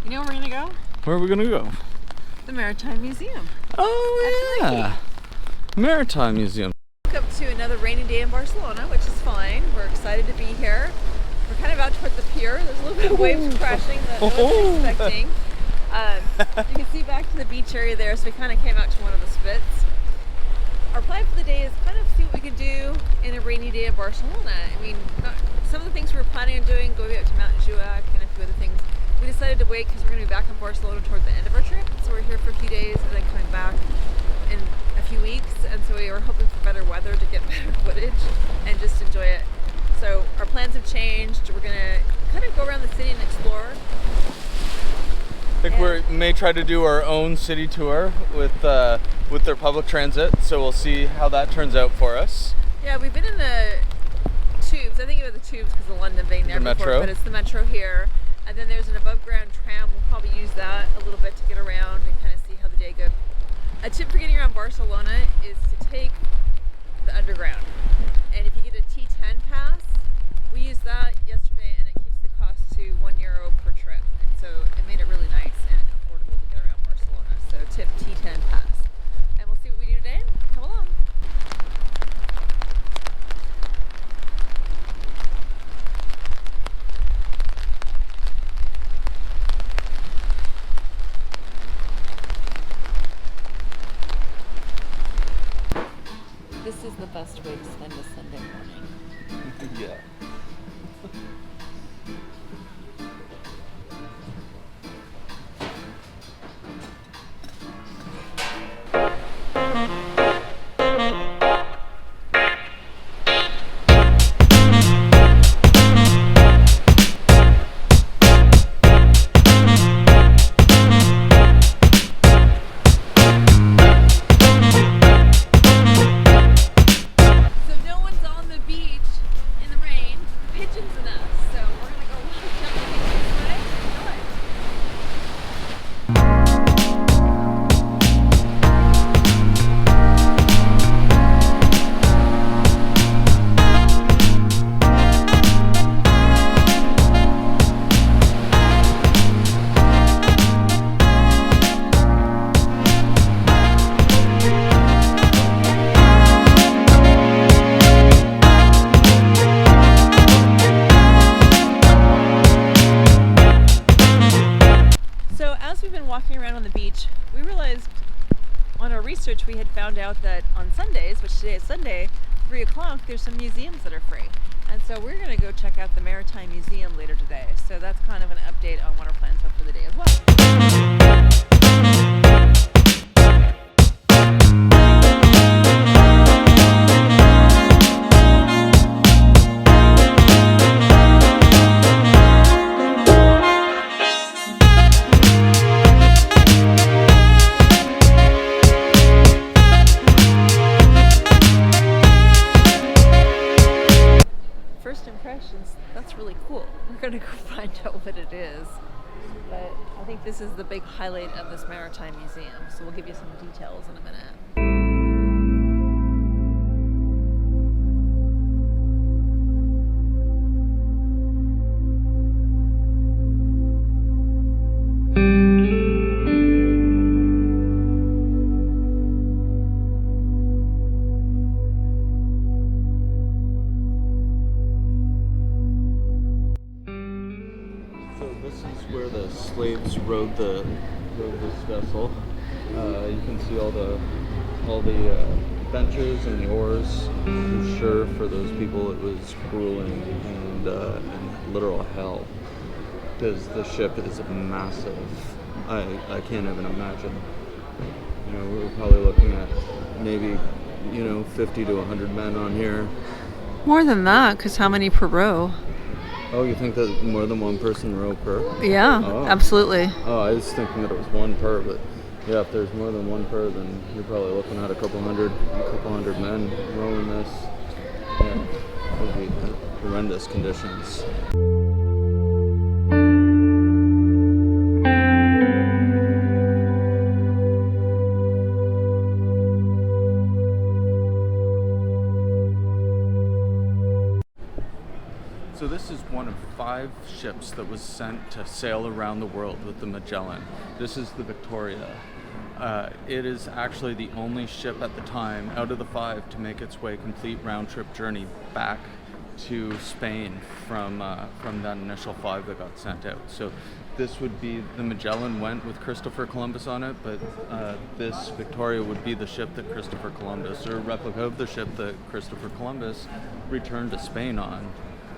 You know where we're gonna go? Where are we gonna go? The Maritime Museum. Oh yeah, Maritime Museum. Welcome to another rainy day in Barcelona, which is fine. We're excited to be here. We're kind of out towards the pier. There's a little bit of waves crashing that I wasn't expecting. You can see back to the beach area there, so we kind of came out to one of the spits. Our plan for the day is kind of see what we can do in a rainy day in Barcelona. I mean, some of the things we were planning on doing, going out to Mount Juic and a few other things, we decided to wait because we're going to be back in Barcelona toward the end of our trip. So we're here for a few days and then coming back in a few weeks. And so we were hoping for better weather to get better footage and just enjoy it. So our plans have changed. We're going to kind of go around the city and explore. I think we may try to do our own city tour with their public transit, so we'll see how that turns out for us. Yeah, we've been in the tubes. I think it was the tubes because of London being there before, metro. But it's the metro here. And then there's an above ground tram. We'll probably use that a little bit to get around and kind of see how the day goes. A tip for getting around Barcelona is to take the underground. And if you get a T10 pass, we used that yesterday and it keeps the cost to €1 per trip. And so it made it really nice and affordable to get around Barcelona. So tip T10 pass. And we'll see what we do today. Come along. This is the best way to spend a Sunday morning. Yeah. Walking around on the beach, we realized on our research we had found out that on Sundays, which today is Sunday, 3 o'clock, there's some museums that are free. And so we're going to go check out the Maritime Museum later today. So that's kind of an update on what our plans are for the day as well. That's really cool. We're going to go find out what it is. But I think this is the big highlight of this Maritime Museum. So we'll give you some details in a minute. Where the slaves rode this vessel. You can see all the benches and the oars. I'm sure for those people it was grueling and literal hell because the ship is massive. I can't even imagine. You know, we were probably looking at maybe 50 to 100 men on here. More than that, because how many per row? Oh, you think that more than one person row per? Yeah, absolutely. Oh, I was thinking that it was one per, but yeah, if there's more than one per, then you're probably looking at a couple hundred men rowing this. Yeah, it would be horrendous conditions. So this is one of 5 ships that was sent to sail around the world with the Magellan. This is the Victoria. It is actually the only ship at the time out of the 5 to make its way complete round-trip journey back to Spain from that initial 5 that got sent out. So this would be, the Magellan went with Christopher Columbus on it, but this Victoria would be the ship that Christopher Columbus, or a replica of the ship that Christopher Columbus returned to Spain on.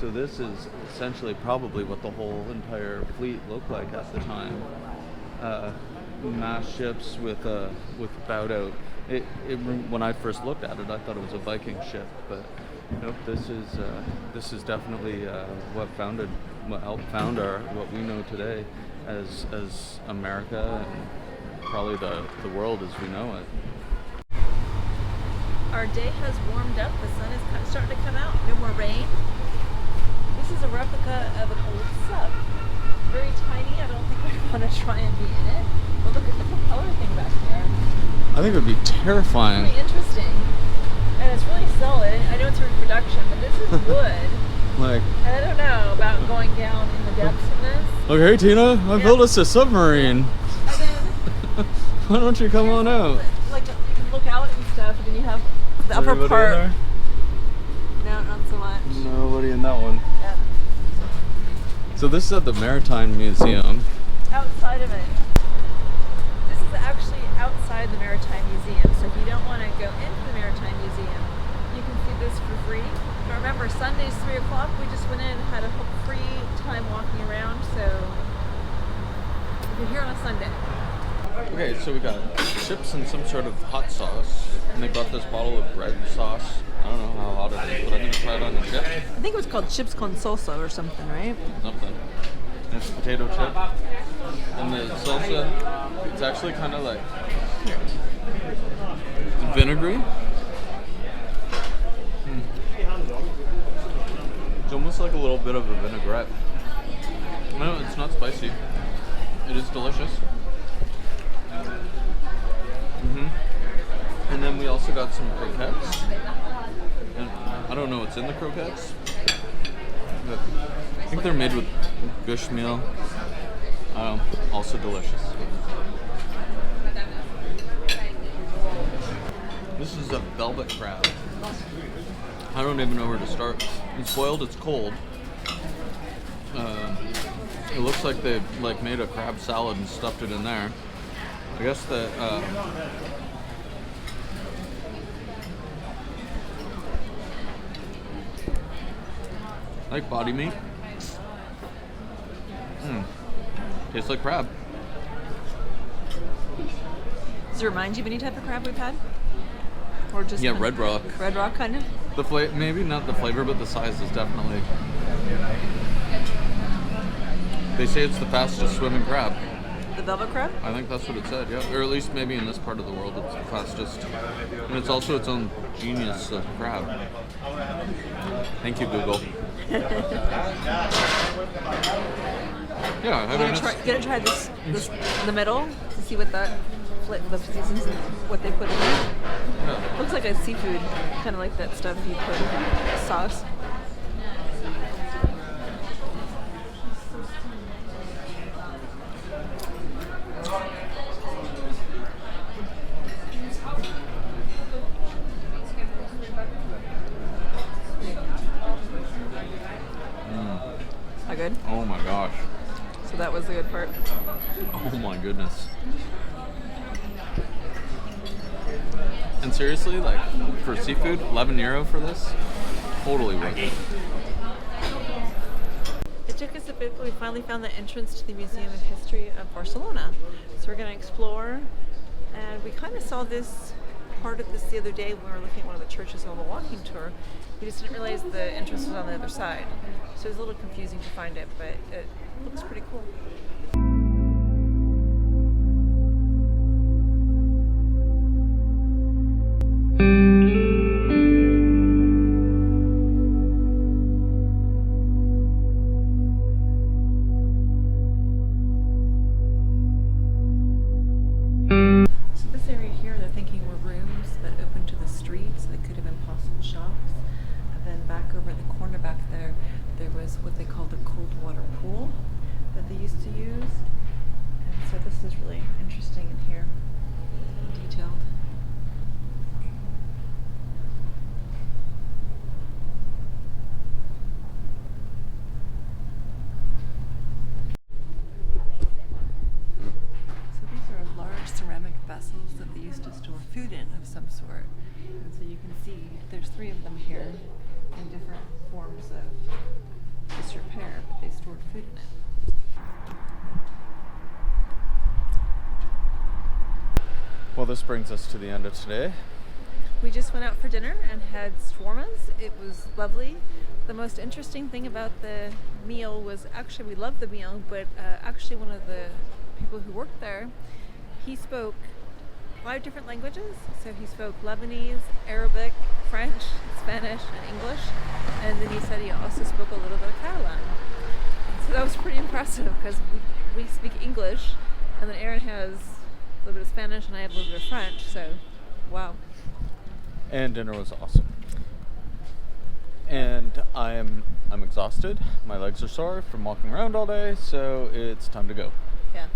So this is essentially probably what the whole entire fleet looked like at the time. Mast ships with bout out. When I first looked at it, I thought it was a Viking ship, but nope. This is definitely what helped found what we know today as America and probably the world as we know it. Our day has warmed up. The sun is starting to come out. No more rain. This is a replica of an old sub. Very tiny. I don't think I want to try and be in it. But look at the propeller thing back there. I think it would be terrifying. It's really interesting. And it's really solid. I know it's reproduction, but this is wood. Like, and I don't know about going down in the depths of this. Okay, Tina, I built us a submarine. And then why don't you come on out? Like you can look out and stuff, and then you have the upper Everybody part. in there? No, not so much. Nobody in that one. Yeah. So this is at the Maritime Museum. Outside of it. This is actually outside the Maritime Museum. So if you don't want to go into the Maritime Museum, you can see this for free. But remember, Sunday's 3 o'clock. We just went in and had a whole free time walking around. So if you're here on a Sunday. Okay, so we got chips and some sort of hot sauce, and they brought this bottle of red sauce. I don't know how hot it is, but I'm gonna try it on the chip. I think it was called chips con salsa or something, right? Something. It's potato chip, and the salsa. It's actually kind of like vinegary. It's almost like a little bit of a vinaigrette. No, it's not spicy. It is delicious. And then we also got some croquettes. And I don't know what's in the croquettes, but I think they're made with fish meal. Also delicious. This is a velvet crab. I don't even know where to start. It's boiled, it's cold. It looks like they made a crab salad and stuffed it in there. I guess that like body meat. Tastes like crab. Does it remind you of any type of crab we've had? Or just Red Rock. Red Rock kind of? Maybe not the flavor, but the size is definitely. They say it's the fastest swimming crab. The velvet crab? I think that's what it said, yeah. Or at least maybe in this part of the world it's the fastest. And it's also its own genius of crab. Thank you, Google. Yeah, I mean, gonna try this in the middle to see what the seasons and what they put in there. Yeah. Looks like a seafood, kind of like that stuff you put in sauce. How good? Oh my gosh. So that was the good part. Oh my goodness. And seriously, like, for seafood, €11 for this? Totally worth it. It took us a bit, but we finally found the entrance to the Museum of History of Barcelona. So we're going to explore, and we kind of saw this part of this the other day when we were looking at one of the churches on the walking tour. We just didn't realize the entrance was on the other side. So it was a little confusing to find it, but it looks pretty cool. There was was what they called the cold water pool that they used to use. And so this is really interesting in here, and detailed. So these are large ceramic vessels that they used to store food in of some sort. And so you can see there's 3 of them here in different forms of disrepair, but they stored food in it. Well, this brings us to the end of today. We just went out for dinner and had shawarmas. It was lovely. The most interesting thing about the meal was actually we loved the meal, but actually one of the people who worked there, he spoke 5 different languages. So he spoke Lebanese, Arabic, French, Spanish, and English. And then he said he also spoke a little bit of Catalan. So that was pretty impressive because we speak English, and then Aaron has a little bit of Spanish, and I have a little bit of French. So, wow. And dinner was awesome. And I'm exhausted. My legs are sore from walking around all day, so it's time to go. Yeah.